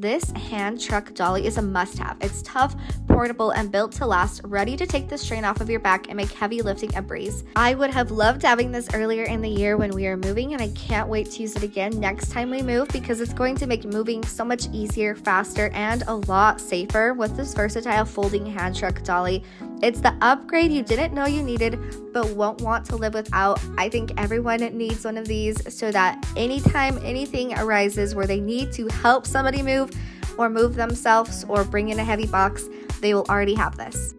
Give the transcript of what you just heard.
This hand truck dolly is a must-have. It's tough, portable, and built to last, ready to take the strain off of your back and make heavy lifting a breeze. I would have loved having this earlier in the year when we were moving, and I can't wait to use it again next time we move because it's going to make moving so much easier, faster, and a lot safer with this versatile folding hand truck dolly. It's the upgrade you didn't know you needed but won't want to live without. I think everyone needs one of these so that anytime anything arises where they need to help somebody move or move themselves or bring in a heavy box, they will already have this.